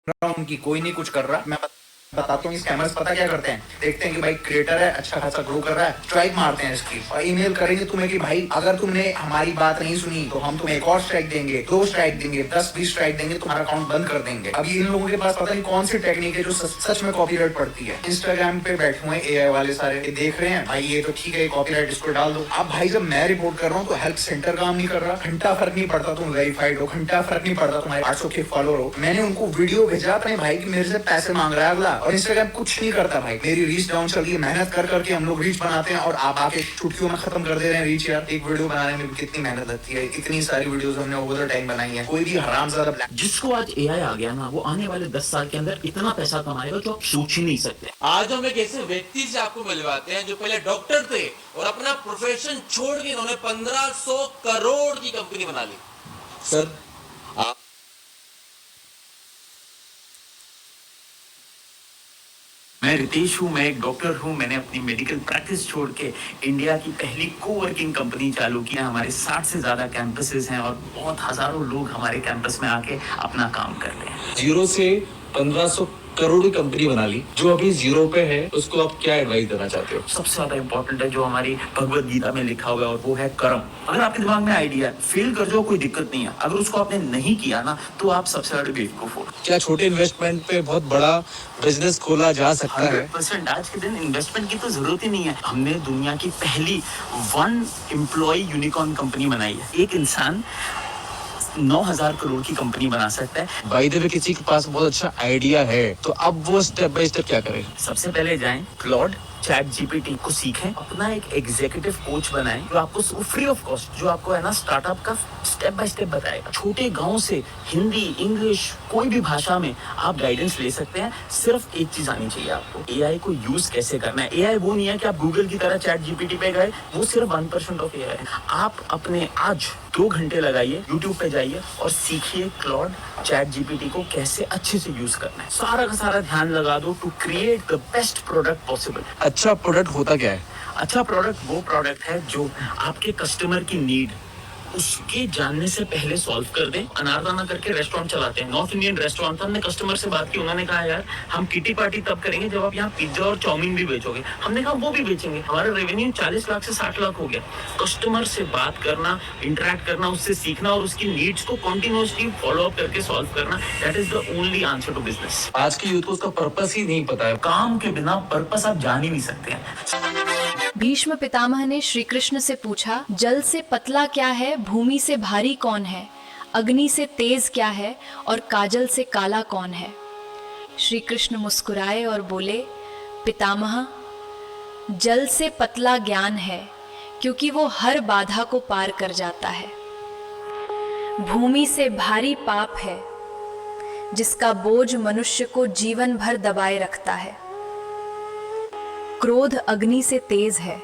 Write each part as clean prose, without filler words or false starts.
रहा हूँ उनकी, कोई नहीं कुछ कर रहा। मैं बताता हूँ स्कैमर्स पता क्या करते हैं, देखते हैं कि भाई क्रिएटर है, अच्छा खासा ग्रो कर रहा है, स्ट्राइक मारते हैं इसकी और ईमेल करेंगे तुम्हें कि भाई अगर तुमने हमारी बात नहीं सुनी तो हम तुम्हें एक और स्ट्राइक देंगे, 2 स्ट्राइक देंगे, 10-20 स्ट्राइक देंगे, तुम्हारा अकाउंट बंद कर देंगे। अभी इन लोगों के पास पता नहीं कौन सी टेक्निक है जो सच में कॉपीराइट पड़ती है। इंस्टाग्राम पे बैठे हुए एआई वाले सारे देख रहे हैं, भाई ये तो ठीक है कॉपीराइट, इसको डाल दो। अब भाई जब मैं रिपोर्ट कर रहा हूँ तो हेल्प सेंटर काम नहीं कर रहा, घंटा फर्क नहीं पड़ता तुम वेरीफाइड हो, घंटा फर्क नहीं पड़ता तुम्हारे 800 के फॉलोअर हो। मैंने उनको वीडियो भेजा अपने भाई की मेरे से पैसे मांग रहा है अगला, और इंस्टाग्राम कुछ नहीं करता भाई। मेरी रीच डाउन चल रही है, मेहनत कर करके हम लोग रीच बनाते हैं और आप आके चुटकियों में खत्म कर दे रहे हैं रीच। यार एक वीडियो बनाने में कितनी मेहनत लगती है, इतनी सारी वीडियोस हमने ओवर द टाइम बनाई है। कोई भी हरामजादा जिसको आज एआई आ गया ना, वो आने वाले 10 साल के अंदर इतना पैसा कमाएगा जो आप सोच ही नहीं सकते। आज हम एक ऐसे व्यक्ति से आपको मिलवाते हैं जो पहले डॉक्टर थे और अपना प्रोफेशन छोड़ के इन्होंने 1500 करोड़ की कंपनी बना ली। सर आप मैं रितेश हूँ, मैं एक डॉक्टर हूँ। मैंने अपनी मेडिकल प्रैक्टिस छोड़ के इंडिया की पहली कोवर्किंग कंपनी चालू की है। हमारे 60 से ज्यादा कैंपसेस हैं और बहुत हजारों लोग हमारे कैंपस में आके अपना काम कर रहे हैं। जीरो से 1500 करोड़ की कंपनी बना ली। जो अभी जीरो पे है उसको आप क्या एडवाइस देना चाहते हो? सबसे ज्यादा इंपॉर्टेंट है जो हमारी भगवत गीता में लिखा हुआ है, और वो है कर्म। अगर आपके दिमाग में आइडिया है, फेल कर जाओ, कोई दिक्कत नहीं है। अगर उसको आपने नहीं किया ना, तो आप सबसे ज्यादा बेवकूफ हो। क्या छोटे इन्वेस्टमेंट पे बहुत बड़ा बिजनेस खोला जा सकता है? 100% आज के दिन इन्वेस्टमेंट की तो जरूरत ही नहीं है। हमने दुनिया की पहली 1 एम्प्लॉय यूनिकॉर्न कंपनी बनाई है। एक इंसान 9,000 करोड़ की कंपनी बना सकता है। बाय द वे किसी के पास बहुत अच्छा आइडिया है तो अब वो स्टेप बाय स्टेप क्या करे? सबसे पहले जाएं क्लॉड चैट जीपीटी को सीखें, अपना एक एग्जीक्यूटिव कोच बनाएं जो आपको फ्री ऑफ कॉस्ट, जो आपको है ना स्टार्टअप का स्टेप बाय स्टेप बताएगा। छोटे गांव से हिंदी, इंग्लिश, कोई भी भाषा में आप गाइडेंस ले सकते हैं। सिर्फ एक चीज आनी चाहिए आपको, एआई को यूज कैसे करना है। एआई वो नहीं है कि आप गूगल की तरह चैट जीपीटी पे गए, वो सिर्फ 1% ऑफ एआई है। आप अपने आज 2 घंटे लगाइए, यूट्यूब पे जाइए और सीखिए क्लॉड चैट जीपीटी को कैसे अच्छे से यूज करना है। सारा का सारा ध्यान लगा दो to create the best product possible. अच्छा प्रोडक्ट होता क्या है? अच्छा प्रोडक्ट वो प्रोडक्ट है जो आपके कस्टमर की नीड उसके जानने से पहले सॉल्व कर दें। अनारदाना करके रेस्टोरेंट चलाते हैं, नॉर्थ इंडियन रेस्टोरेंट। हमने कस्टमर से बात की, उन्होंने कहा यार हम किटी पार्टी तब करेंगे जब आप यहाँ पिज्जा और चाउमीन भी बेचोगे। हमने कहा वो भी बेचेंगे, हमारा रेवेन्यू 40 लाख से 60 लाख हो गया। कस्टमर से बात करना, इंटरेक्ट करना, उससे सीखना और उसकी नीड्स को कंटिन्यूअसली फॉलो अप करके सॉल्व करना, that is the only answer to business. आज की यूथ को उसका पर्पस ही नहीं पता है। काम के बिना पर्पस आप जान ही नहीं सकते हैं। भीष्म पितामह ने श्री कृष्ण से पूछा, जल से पतला क्या है, भूमि से भारी कौन है, अग्नि से तेज क्या है और काजल से काला कौन है। श्री कृष्ण मुस्कुराए और बोले, पितामह, जल से पतला ज्ञान है क्योंकि वो हर बाधा को पार कर जाता है। भूमि से भारी पाप है जिसका बोझ मनुष्य को जीवन भर दबाए रखता है। क्रोध अग्नि से तेज है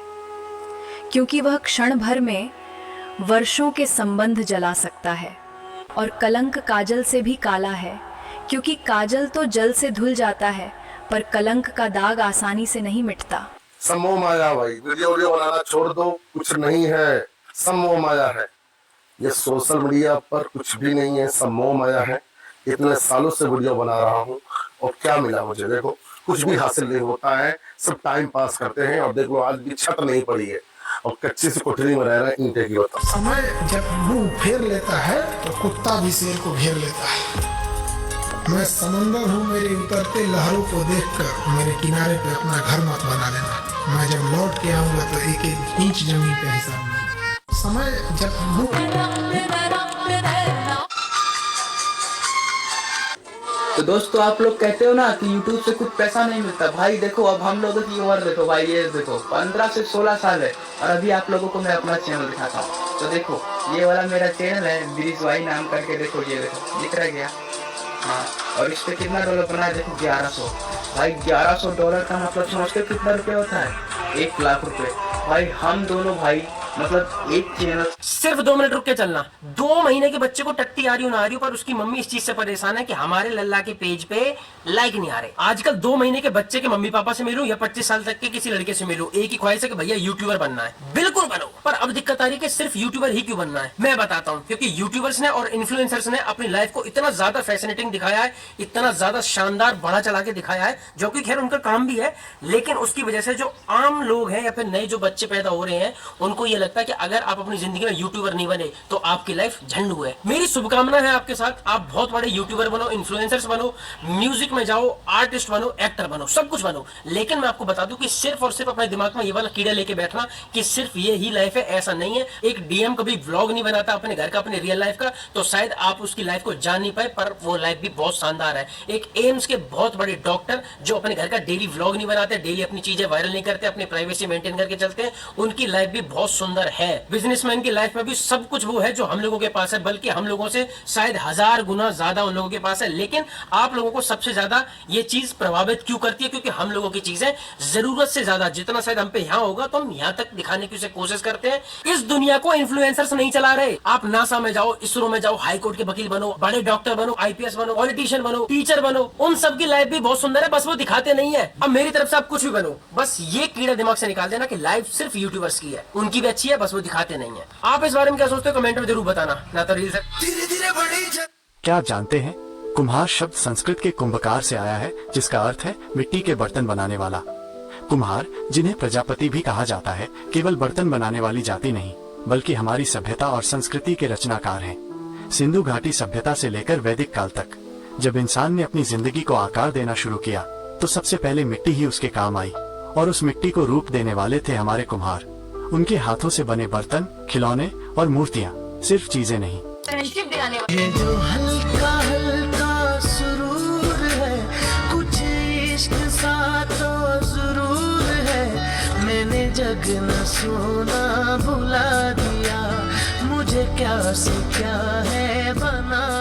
क्योंकि वह क्षण भर में वर्षों के संबंध जला सकता है। और कलंक काजल से भी काला है क्योंकि काजल तो जल से धुल जाता है पर कलंक का दाग आसानी से नहीं मिटता। सम्मोह माया भाई, वीडियो बनाना छोड़ दो, कुछ नहीं है, सम्मोह माया है। ये सोशल मीडिया पर कुछ भी नहीं है, सम्मोह माया है। इतने सालों से वीडियो बना रहा हूँ और क्या मिला मुझे? देखो कुछ भी हासिल नहीं होता है, सब टाइम पास करते हैं। और देख लो आज भी छत नहीं पड़ी है और कच्ची सी कोठरी में रह रहे हैं ईंटे की। बता समय जब मुंह फेर लेता है तो कुत्ता भी शेर को घेर लेता है। मैं समंदर हूँ, मेरे उतरते लहरों को देखकर मेरे किनारे पे अपना घर मत बना लेना। मैं जब लौट के आऊंगा तो एक एक इंच जमीन पे हिसाब नहीं। समय जब मुंह तो दोस्तों आप लोग कहते हो ना कि YouTube से कुछ पैसा नहीं मिलता। भाई देखो अब हम लोगों की उम्र देखो भाई, ये देखो 15 से 16 साल है और अभी आप लोगों को मैं अपना चैनल दिखाता हूँ। तो देखो ये वाला मेरा चैनल है ब्रिज वाई नाम करके, देखो ये देखो दिख रहा गया। हाँ, और इस पे कितना डॉलर बना है देखो, 1100। भाई 1100 डॉलर का मतलब समझते कितना रुपये होता है? 1 लाख रुपए। भाई हम दोनों भाई मतलब एक चैनल। सिर्फ 2 मिनट रुक के चलना। 2 महीने के बच्चे को टट्टी आ रही हो ना आ रही हो, पर उसकी मम्मी इस चीज से परेशान है कि हमारे लल्ला के पेज पे लाइक नहीं आ रहे। आजकल 2 महीने के बच्चे के मम्मी पापा से मिलूं या 25 साल तक के किसी लड़के से मिलूं, एक ही ख्वाहिश है कि भैया यूट्यूबर बनना है। बिल्कुल बनो, पर अब दिक्कत आ रही है कि सिर्फ यूट्यूबर ही क्यों बनना है। मैं बताता हूं, क्योंकि यूट्यूबर्स ने और इन्फ्लुएंसर्स ने अपनी लाइफ को इतना ज्यादा फैसिनेटिंग दिखाया है, इतना ज्यादा शानदार बढ़ा चला के दिखाया है, जो कि खैर उनका काम भी है, लेकिन उसकी वजह से जो आम लोग हैं या फिर नए जो बच्चे पैदा हो रहे हैं, उनको ये लगता है कि अगर आप अपनी जिंदगी में यूट्यूबर नहीं बने तो आपकी लाइफ झंडू है। मेरी शुभकामना है आपके साथ, आप बहुत बड़े यूट्यूबर बनो, इन्फ्लुएंसर्स बनो, म्यूजिक में जाओ, आर्टिस्ट बनो, एक्टर बनो, सब कुछ बनो। लेकिन मैं आपको बता दूं कि सिर्फ और सिर्फ अपने दिमाग में ये वाला कीड़ा लेके बैठना कि सिर्फ ये ही लाइफ है, ऐसा नहीं है। एक डीएम कभी व्लॉग नहीं बनाता अपने घर का, अपने रियल लाइफ का, तो शायद आप उसकी लाइफ को जान नहीं पाए, पर वो लाइफ भी बहुत शानदार है। एक एम्स के बहुत बड़े डॉक्टर जो अपने घर का डेली व्लॉग नहीं बनाते, डेली अपनी चीजें वायरल नहीं करते, अपनी प्राइवेसी मेंटेन करके चलते हैं, उनकी लाइफ भी बहुत सुंदर है। बिजनेसमैन की लाइफ में भी सब कुछ वो है जो हम लोगों के पास है, बल्कि हम लोगों से शायद 1000 गुना ज्यादा उन लोगों के पास है। लेकिन आप लोगों को सबसे ज्यादा ये चीज प्रभावित क्यों करती है? क्योंकि हम लोगों की चीजें जरूरत से ज्यादा, जितना शायद हम पे यहाँ होगा तो हम यहाँ तक दिखाने की कोशिश करते हैं। इस दुनिया को इन्फ्लुएंसर्स नहीं चला रहे। आप नासा में जाओ, इसरो में जाओ, हाई कोर्ट के वकील बनो, बड़े डॉक्टर बनो, आईपीएस बनो, पॉलिटिशियन बनो, टीचर बनो, उन सबकी लाइफ भी बहुत सुंदर है, बस वो दिखाते नहीं है। अब मेरी तरफ से आप कुछ भी बनो, बस ये कीड़ा दिमाग से निकाल देना कि लाइफ सिर्फ यूट्यूबर्स की है, उनकी भी अच्छी है, बस वो दिखाते नहीं है। आप इस बारे में क्या सोचते हो कमेंट में जरूर बताना, ना तो रील से। क्या आप जानते हैं कुम्हार शब्द संस्कृत के कुंभकार से आया है, जिसका अर्थ है मिट्टी के बर्तन बनाने वाला। कुम्हार, जिन्हें प्रजापति भी कहा जाता है, केवल बर्तन बनाने वाली जाति नहीं, बल्कि हमारी सभ्यता और संस्कृति के रचनाकार हैं। सिंधु घाटी सभ्यता से लेकर वैदिक काल तक जब इंसान ने अपनी जिंदगी को आकार देना शुरू किया, तो सबसे पहले मिट्टी ही उसके काम आई, और उस मिट्टी को रूप देने वाले थे हमारे कुम्हार। उनके हाथों से बने बर्तन, खिलौने और मूर्तियाँ सिर्फ चीजें नहीं। ये जो हल्का हल्का सुरूर है, कुछ इश्क सा तो जरूर है। मैंने जग न सोना भुला दिया, मुझे क्या से क्या है बना